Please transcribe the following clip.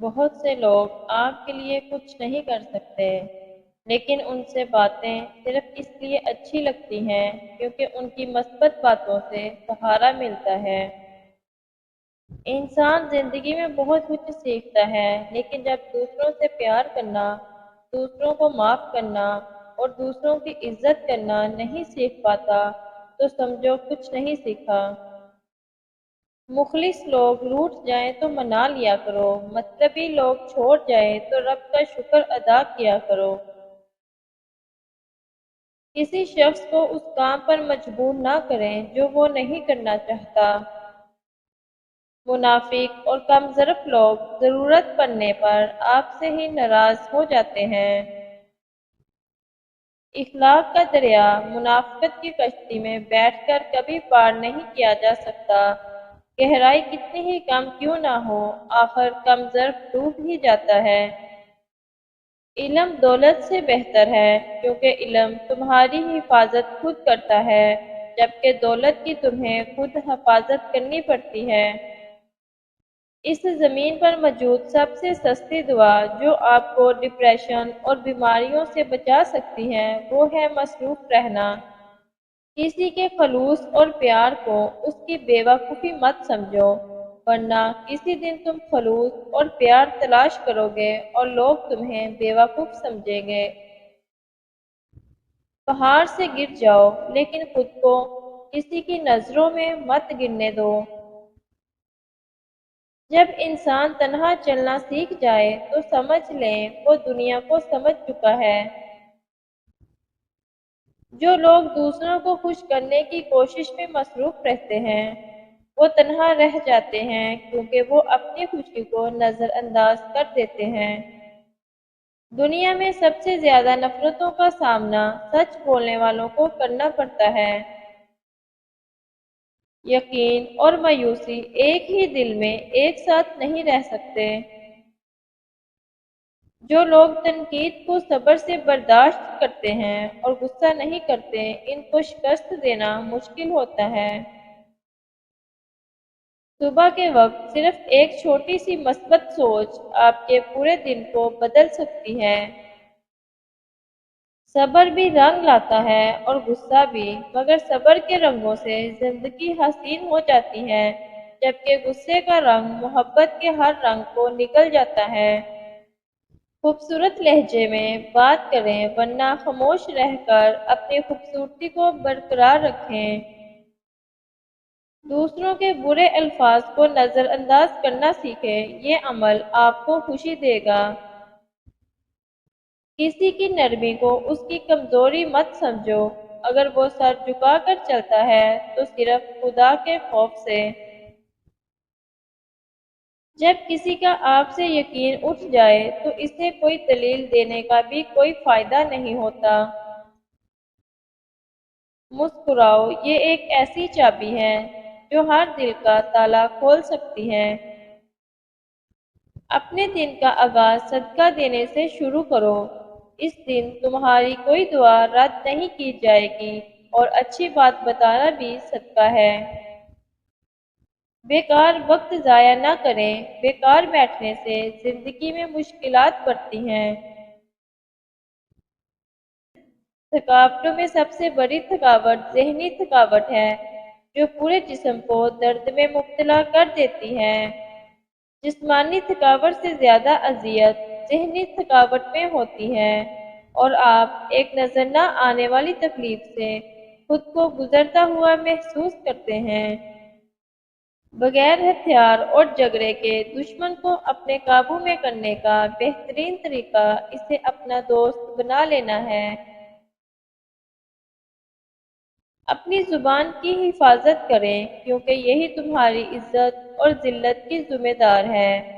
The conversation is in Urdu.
بہت سے لوگ آپ کے لیے کچھ نہیں کر سکتے، لیکن ان سے باتیں صرف اس لیے اچھی لگتی ہیں کیونکہ ان کی مثبت باتوں سے سہارا ملتا ہے۔ انسان زندگی میں بہت کچھ سیکھتا ہے، لیکن جب دوسروں سے پیار کرنا، دوسروں کو معاف کرنا اور دوسروں کی عزت کرنا نہیں سیکھ پاتا تو سمجھو کچھ نہیں سیکھا۔ مخلص لوگ روٹھ جائیں تو منا لیا کرو، مطلبی لوگ چھوڑ جائیں تو رب کا شکر ادا کیا کرو۔ کسی شخص کو اس کام پر مجبور نہ کریں جو وہ نہیں کرنا چاہتا۔ منافق اور کم ظرف لوگ ضرورت پڑنے پر آپ سے ہی ناراض ہو جاتے ہیں۔ اخلاق کا دریا منافقت کی کشتی میں بیٹھ کر کبھی پار نہیں کیا جا سکتا۔ گہرائی کتنی ہی کم کیوں نہ ہو، آخر کم ظرف ڈوب ہی جاتا ہے۔ علم دولت سے بہتر ہے کیونکہ علم تمہاری حفاظت خود کرتا ہے، جبکہ دولت کی تمہیں خود حفاظت کرنی پڑتی ہے۔ اس زمین پر موجود سب سے سستی دعا جو آپ کو ڈپریشن اور بیماریوں سے بچا سکتی ہے وہ ہے مصروف رہنا۔ کسی کے خلوص اور پیار کو اس کی بے وقوفی مت سمجھو، ورنہ کسی دن تم خلوص اور پیار تلاش کرو گے اور لوگ تمہیں بے وقوف سمجھیں گے۔ پہاڑ سے گر جاؤ لیکن خود کو کسی کی نظروں میں مت گرنے دو۔ جب انسان تنہا چلنا سیکھ جائے تو سمجھ لیں وہ دنیا کو سمجھ چکا ہے۔ جو لوگ دوسروں کو خوش کرنے کی کوشش میں مصروف رہتے ہیں وہ تنہا رہ جاتے ہیں کیونکہ وہ اپنی خوشی کو نظر انداز کر دیتے ہیں۔ دنیا میں سب سے زیادہ نفرتوں کا سامنا سچ بولنے والوں کو کرنا پڑتا ہے۔ یقین اور مایوسی ایک ہی دل میں ایک ساتھ نہیں رہ سکتے۔ جو لوگ تنقید کو صبر سے برداشت کرتے ہیں اور غصہ نہیں کرتے، ان کو شکست دینا مشکل ہوتا ہے۔ صبح کے وقت صرف ایک چھوٹی سی مثبت سوچ آپ کے پورے دن کو بدل سکتی ہے۔ صبر بھی رنگ لاتا ہے اور غصہ بھی، مگر صبر کے رنگوں سے زندگی حسین ہو جاتی ہے، جبکہ غصے کا رنگ محبت کے ہر رنگ کو نگل جاتا ہے۔ خوبصورت لہجے میں بات کریں ورنہ خاموش رہ کر اپنی خوبصورتی کو برقرار رکھیں۔ دوسروں کے برے الفاظ کو نظر انداز کرنا سیکھیں، یہ عمل آپ کو خوشی دے گا۔ کسی کی نرمی کو اس کی کمزوری مت سمجھو، اگر وہ سر جھکا کر چلتا ہے تو صرف خدا کے خوف سے۔ جب کسی کا آپ سے یقین اٹھ جائے تو اسے کوئی دلیل دینے کا بھی کوئی فائدہ نہیں ہوتا۔ مسکراؤ، یہ ایک ایسی چابی ہے جو ہر دل کا تالا کھول سکتی ہے۔ اپنے دن کا آغاز صدقہ دینے سے شروع کرو۔ اس دن تمہاری کوئی دعا رد نہیں کی جائے گی اور اچھی بات بتانا بھی صدقہ ہے۔ بیکار وقت ضائع نہ کریں، بیکار بیٹھنے سے زندگی میں مشکلات بڑھتی ہیں۔ تھکاوٹوں میں سب سے بڑی تھکاوٹ ذہنی تھکاوٹ ہے جو پورے جسم کو درد میں مبتلا کر دیتی ہے۔ جسمانی تھکاوٹ سے زیادہ اذیت ذہنی تھکاوٹ میں ہوتی ہے اور آپ ایک نظر نہ آنے والی تکلیف سے خود کو گزرتا ہوا محسوس کرتے ہیں۔ بغیر ہتھیار اور جگرے کے دشمن کو اپنے قابو میں کرنے کا بہترین طریقہ اسے اپنا دوست بنا لینا ہے۔ اپنی زبان کی حفاظت کریں کیونکہ یہی تمہاری عزت اور ذلت کی ذمہ دار ہے۔